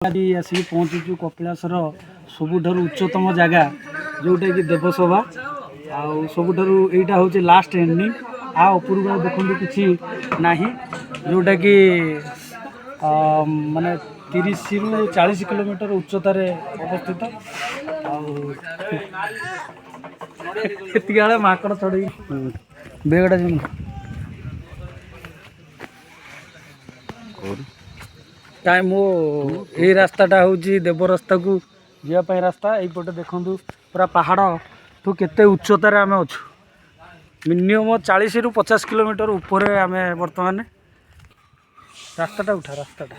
ଆଜି ଆସିକି ପହଞ୍ଚିଛୁ କପିଳାସର ସବୁଠାରୁ ଉଚ୍ଚତମ ଜାଗା ଯେଉଁଟା କି ଦେବସଭା। ଆଉ ସବୁଠାରୁ ଏଇଟା ହେଉଛି ଲାଷ୍ଟ ଏଣ୍ଡିଂ। ଆ ଉପରକୁ ଆଉ ଦେଖନ୍ତୁ କିଛି ନାହିଁ, ଯେଉଁଟା କି ମାନେ 30ରୁ 40 କିଲୋମିଟର ଉଚ୍ଚତାରେ ଅବସ୍ଥିତ। ଆଉ ଏତିକି ବେଳେ ମାଙ୍କଡ଼ ଚଢ଼େଇ ବେଗଟା ଯେମିତି କାଇଁ ମୁଁ ଏଇ ରାସ୍ତାଟା ହେଉଛି ଦେବ ରାସ୍ତାକୁ ଯିବା ପାଇଁ ରାସ୍ତା। ଏଇପଟେ ଦେଖନ୍ତୁ ପୁରା ପାହାଡ଼ଠୁ କେତେ ଉଚ୍ଚତାରେ ଆମେ ଅଛୁ। ମିନିମମ୍ 40ରୁ 50 କିଲୋମିଟର ଉପରେ ଆମେ ବର୍ତ୍ତମାନ। ରାସ୍ତାଟା ଉଠା ରାସ୍ତାଟା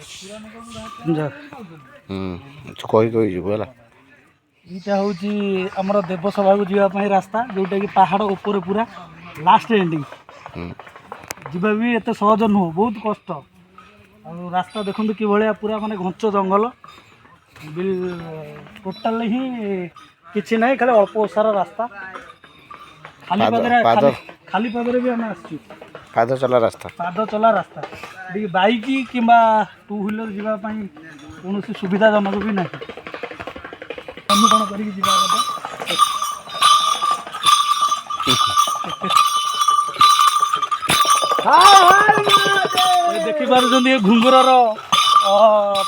କହିଯିବୁ ହେଲା। ଏଇଟା ହେଉଛି ଆମର ଦେବସଭାକୁ ଯିବା ପାଇଁ ରାସ୍ତା, ଯେଉଁଟାକି ପାହାଡ଼ ଉପରେ ପୁରା ଲାଷ୍ଟ ଏଣ୍ଡିଂ। ଯିବା ବି ଏତେ ସହଜ ନୁହଁ, ବହୁତ କଷ୍ଟ। ଆଉ ରାସ୍ତା ଦେଖନ୍ତୁ କିଭଳିଆ, ପୁରା ମାନେ ଘଞ୍ଚ ଜଙ୍ଗଲ। ଟୋଟାଲି ହିଁ କିଛି ନାହିଁ, ଖାଲି ଅଳ୍ପ ଓସାର ରାସ୍ତା। ଖାଲି ପାଦରେ ବି ଆମେ ଆସିଛୁ। ପାଦ ଚଲା ରାସ୍ତା ଟିକେ ବାଇକ୍ କିମ୍ବା 2 ହ୍ୱିଲର ଯିବା ପାଇଁ କୌଣସି ସୁବିଧାଜନକ ବି ନାହିଁ। ଅନୁକରଣ କରିକି ଯିବା କଥା। ଦେଖିପାରୁଛନ୍ତି ଏ ଘୁଙ୍ଗୁରର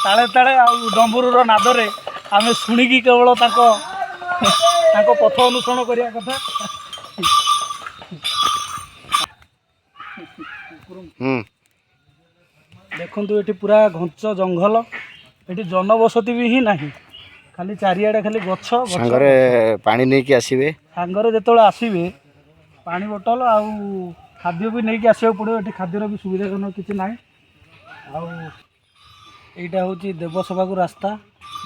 ତାଳେ ତାଳେ ଆଉ ଡମ୍ବୁରୁର ନାଦରେ ଆମେ ଶୁଣିକି କେବଳ ତାଙ୍କ ପଥ ଅନୁସରଣ କରିବା କଥା। ଦେଖନ୍ତୁ ଏଠି ପୁରା ଘଞ୍ଚ ଜଙ୍ଗଲ, ଏଠି ଜନବସତି ବି ହିଁ ନାହିଁ, ଖାଲି ଚାରିଆଡ଼େ ଖାଲି ଗଛ। ସାଙ୍ଗରେ ପାଣି ନେଇକି ଆସିବେ। ସାଙ୍ଗରେ ଯେତେବେଳେ ଆସିବେ ପାଣି ବୋଟଲ ଆଉ ଖାଦ୍ୟ ବି ନେଇକି ଆସିବାକୁ ପଡ଼ିବ। ଏଠି ଖାଦ୍ୟର ବି ସୁବିଧାଜନକ କିଛି ନାହିଁ। ଆଉ ଏଇଟା ହେଉଛି ଦେବସଭାକୁ ରାସ୍ତା,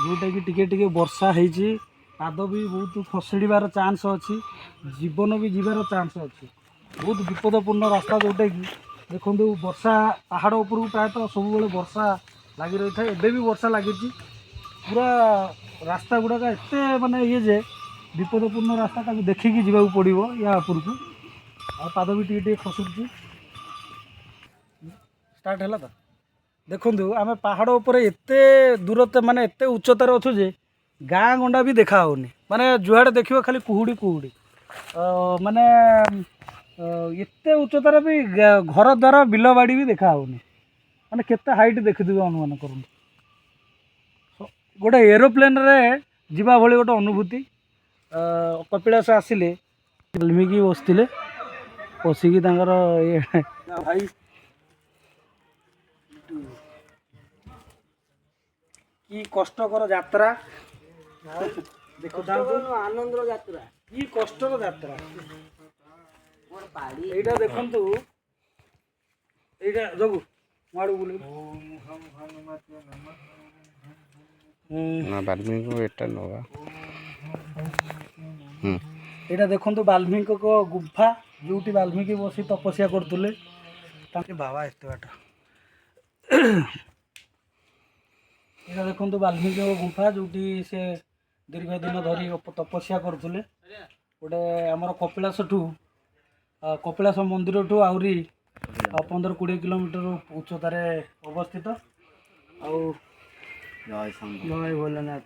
ଯେଉଁଟାକି ଟିକେ ଟିକେ ବର୍ଷା ହେଇଛି, ପାଦ ବି ବହୁତ ଖସଡ଼ିବାର ଚାନ୍ସ ଅଛି, ଜୀବନ ବି ଯିବାର ଚାନ୍ସ ଅଛି। ବହୁତ ବିପଦପୂର୍ଣ୍ଣ ରାସ୍ତା, ଯେଉଁଟାକି ଦେଖନ୍ତୁ ବର୍ଷା ପାହାଡ଼ ଉପରକୁ ପ୍ରାୟତଃ ସବୁବେଳେ ବର୍ଷା ଲାଗି ରହିଥାଏ। ଏବେ ବି ବର୍ଷା ଲାଗିଛି। ପୁରା ରାସ୍ତା ଗୁଡ଼ାକ ଏତେ ମାନେ ଇଏ ଯେ ବିପଦପୂର୍ଣ୍ଣ ରାସ୍ତା, ତାକୁ ଦେଖିକି ଯିବାକୁ ପଡ଼ିବ ୟା ଉପରକୁ। ଆଉ ପାଦ ବି ଟିକେ ଟିକେ ଖସୁଛି। ଷ୍ଟାର୍ଟ ହେଲା ତ। ଦେଖନ୍ତୁ ଆମେ ପାହାଡ଼ ଉପରେ ଏତେ ଦୂରତା, ମାନେ ଏତେ ଉଚ୍ଚତାରେ ଅଛୁ ଯେ ଗାଁ ଗଣ୍ଡା ବି ଦେଖା ହେଉନି। ମାନେ ଯୁଆଡ଼େ ଦେଖିବ ଖାଲି କୁହୁଡ଼ି କୁହୁଡ଼ି। ମାନେ ଏତେ ଉଚ୍ଚତାରେ ବି ଘର ଦ୍ୱାର ବିଲ ବାଡ଼ି ବି ଦେଖା ହେଉନି। ମାନେ କେତେ ହାଇଟ୍ ଦେଖିଥିବେ ଅନୁମାନ କରନ୍ତୁ। ଗୋଟେ ଏରୋପ୍ଲେନ୍ରେ ଯିବା ଭଳି ଗୋଟେ ଅନୁଭୂତି। କପିଳାସ ଆସିଲେ ବାଲ୍ମୀକି ବସିଥିଲେ, ବସିକି ତାଙ୍କର ଇଏ ଭାଇ କି କଷ୍ଟକର ଯାତ୍ରା ଦେଖୁଥାନ୍ତୁ। ଆନନ୍ଦର ଯାତ୍ରା, କି କଷ୍ଟର ଯାତ୍ରା। ଏଇଟା ଦେଖନ୍ତୁ, ଏଇଟା ଯୋଗୁ ମାଡ଼ୁ ବୁଲି ଏଇଟା ଦେଖନ୍ତୁ ବାଲ୍ମୀକିଙ୍କ ଗୁମ୍ଫା, ଯେଉଁଠି ବାଲ୍ମୀକି ବସି ତପସ୍ୟା କରୁଥିଲେ। ତାଙ୍କେ ବାବା ଏତେ ବାଟ। ଏଇଟା ଦେଖନ୍ତୁ ବାଲ୍ମୀକିଙ୍କ ଗୁମ୍ଫା, ଯେଉଁଠି ସେ ଦୀର୍ଘ ଦିନ ଧରି ତପସ୍ୟା କରୁଥିଲେ। ଗୋଟେ ଆମର କପିଳାସ ମନ୍ଦିରଠୁ ଆହୁରି 15-20 କିଲୋମିଟର ଉଚ୍ଚତାରେ ଅବସ୍ଥିତ। ଆଉ ଜୟ ଭୋଲେନାଥ।